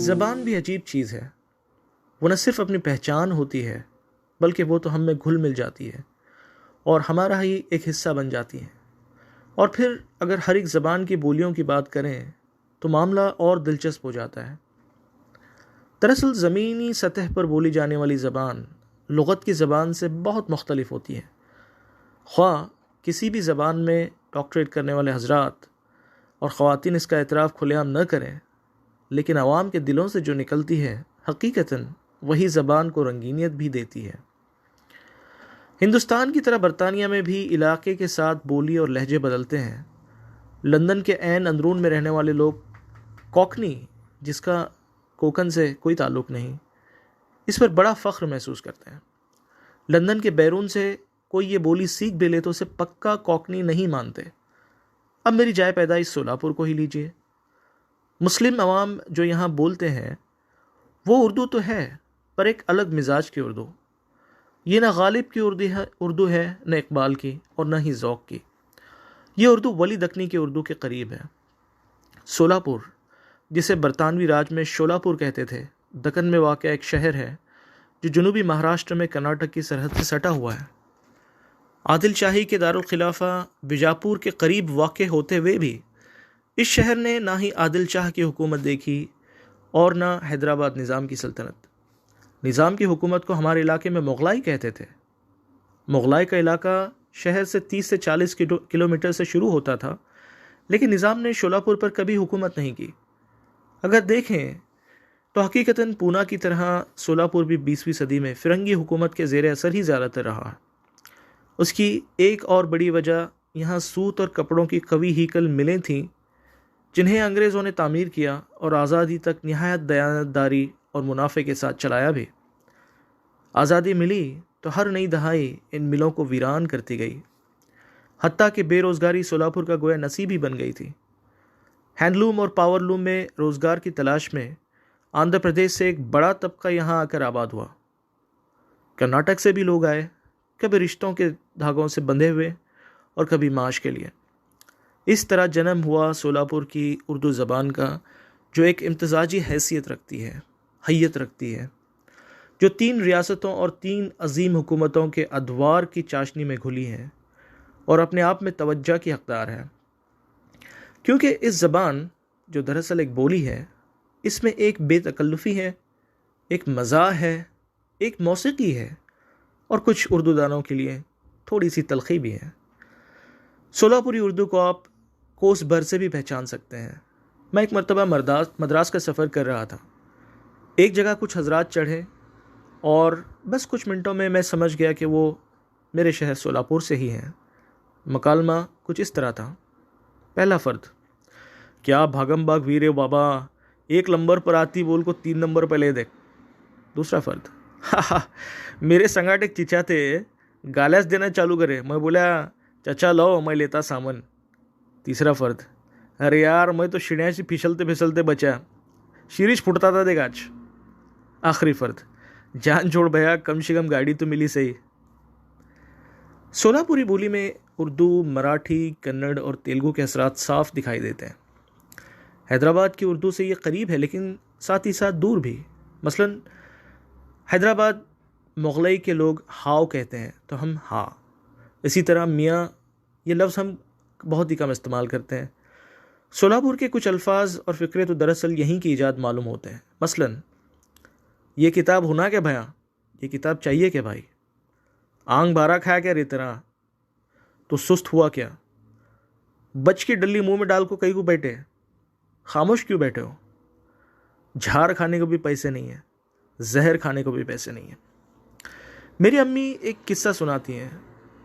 زبان بھی عجیب چیز ہے. وہ نہ صرف اپنی پہچان ہوتی ہے بلکہ وہ تو ہم میں گھل مل جاتی ہے اور ہمارا ہی ایک حصہ بن جاتی ہے. اور پھر اگر ہر ایک زبان کی بولیوں کی بات کریں تو معاملہ اور دلچسپ ہو جاتا ہے. دراصل زمینی سطح پر بولی جانے والی زبان لغت کی زبان سے بہت مختلف ہوتی ہے. خواہ کسی بھی زبان میں ڈاکٹریٹ کرنے والے حضرات اور خواتین اس کا اعتراف کھلے عام نہ کریں، لیکن عوام کے دلوں سے جو نکلتی ہے حقیقتاً وہی زبان کو رنگینیت بھی دیتی ہے. ہندوستان کی طرح برطانیہ میں بھی علاقے کے ساتھ بولی اور لہجے بدلتے ہیں. لندن کے عین اندرون میں رہنے والے لوگ کوکنی، جس کا کوکن سے کوئی تعلق نہیں، اس پر بڑا فخر محسوس کرتے ہیں. لندن کے بیرون سے کوئی یہ بولی سیکھ بھی لے تو اسے پکا کوکنی نہیں مانتے. اب میری جائے پیدائش سولاپور کو ہی لیجئے. مسلم عوام جو یہاں بولتے ہیں وہ اردو تو ہے، پر ایک الگ مزاج کی اردو. یہ نہ غالب کی اردو ہے، نہ اقبال کی، اور نہ ہی ذوق کی. یہ اردو ولی دکنی کی اردو کے قریب ہے. سولاپور، جسے برطانوی راج میں شولاپور کہتے تھے، دکن میں واقع ایک شہر ہے جو جنوبی مہاراشٹر میں کرناٹک کی سرحد سے سٹا ہوا ہے. عادل شاہی کے دارالخلافہ بیجاپور کے قریب واقع ہوتے ہوئے بھی اس شہر نے نہ ہی عادل شاہ کی حکومت دیکھی اور نہ حیدرآباد نظام کی سلطنت. نظام کی حکومت کو ہمارے علاقے میں مغلائی کہتے تھے. مغلائی کا علاقہ شہر سے 30 سے 40 کلومیٹر سے شروع ہوتا تھا، لیکن نظام نے شولاپور پر کبھی حکومت نہیں کی. اگر دیکھیں تو حقیقتاً پونا کی طرح سولاپور بھی 20ویں صدی میں فرنگی حکومت کے زیر اثر ہی زیادہ تر رہا. اس کی ایک اور بڑی وجہ یہاں سوت اور کپڑوں کی قوی ہیکل ملیں تھیں جنہیں انگریزوں نے تعمیر کیا اور آزادی تک نہایت دیانتداری اور منافع کے ساتھ چلایا بھی. آزادی ملی تو ہر نئی دہائی ان ملوں کو ویران کرتی گئی، حتیٰ کہ بے روزگاری سولاپور کا گویا نصیب ہی بن گئی تھی. ہینڈلوم اور پاور لوم میں روزگار کی تلاش میں آندھرا پردیش سے ایک بڑا طبقہ یہاں آ کر آباد ہوا. کرناٹک سے بھی لوگ آئے، کبھی رشتوں کے دھاگوں سے بندھے ہوئے اور کبھی معاش کے لیے. اس طرح جنم ہوا سولاپور کی اردو زبان کا، جو ایک امتزاجی حیثیت رکھتی ہے، حیت رکھتی ہے، جو 3 ریاستوں اور 3 عظیم حکومتوں کے ادوار کی چاشنی میں گھلی ہے اور اپنے آپ میں توجہ کی حقدار ہے. کیونکہ اس زبان جو دراصل ایک بولی ہے، اس میں ایک بے تکلفی ہے، ایک مزاح ہے، ایک موسیقی ہے اور کچھ اردو دانوں کے لیے تھوڑی سی تلخی بھی ہے. سولاپوری اردو کو آپ کوس بھر سے بھی پہچان سکتے ہیں. میں ایک مرتبہ مدراس کا سفر کر رہا تھا. ایک جگہ کچھ حضرات چڑھے اور بس کچھ منٹوں میں میں سمجھ گیا کہ وہ میرے شہر سولاپور سے ہی ہیں. مکالمہ کچھ اس طرح تھا. پہلا فرد: کیا بھاگم بھاگ ویرے بابا، 1 نمبر پر آتی بول کو 3 نمبر پہ لے دیکھ. دوسرا فرد: میرے سنگاٹ ایک چچا تھے، گالیاس دینا چالو کرے، میں بولا چچا لو میں لیتا سامن. تیسرا فرد: ارے یار میں تو شیڑیاں سے پھسلتے پھسلتے بچا، شیریش پھٹتا تھا دیکھ آج. آخری فرد: جان چھوڑ بھیا، کم سے کم گاڑی تو ملی صحیح. سولاپوری بولی میں اردو، مراٹھی، کنڑ اور تیلگو کے اثرات صاف دکھائی دیتے ہیں. حیدرآباد کی اردو سے یہ قریب ہے لیکن ساتھ ہی ساتھ دور بھی. مثلاً حیدرآباد مغلئی کے لوگ ہاؤ کہتے ہیں تو ہم ہا. اسی طرح میاں یہ لفظ ہم بہت ہی کم استعمال کرتے ہیں. سولاپور کے کچھ الفاظ اور فقرے تو دراصل یہیں کی ایجاد معلوم ہوتے ہیں. مثلاً یہ کتاب ہونا کیا بھیا، یہ کتاب چاہیے کیا بھائی. آنگ بارہ کھایا کیا ریتنا، تو سست ہوا کیا. بچ کی ڈلی منہ میں ڈال کو کہیں کو بیٹھے، خاموش کیوں بیٹھے ہو. جھاڑ کھانے کو بھی پیسے نہیں ہیں، زہر کھانے کو بھی پیسے نہیں ہیں. میری امی ایک قصہ سناتی ہیں.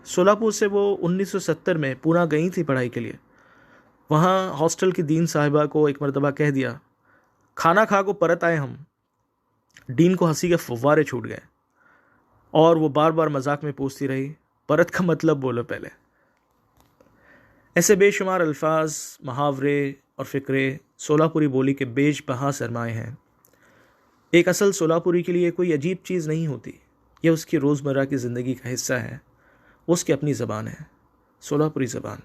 سولاپور سے وہ 1970 میں پونا گئی تھی پڑھائی کے لیے. وہاں ہاسٹل کی دین صاحبہ کو ایک مرتبہ کہہ دیا، کھانا کھا کو پرت آئے ہم. ڈین کو ہنسی کے فوارے چھوٹ گئے اور وہ بار بار مذاق میں پوچھتی رہی، پرت کا مطلب بولو پہلے. ایسے بے شمار الفاظ، محاورے اور فقرے سولاپوری بولی کے بیش بہا سرمائے ہیں. ایک اصل سولاپوری کے لیے کوئی عجیب چیز نہیں ہوتی، یہ اس کی روزمرہ کی زندگی کا حصہ ہے. اس کی اپنی زبان ہے، سولاپوری زبان.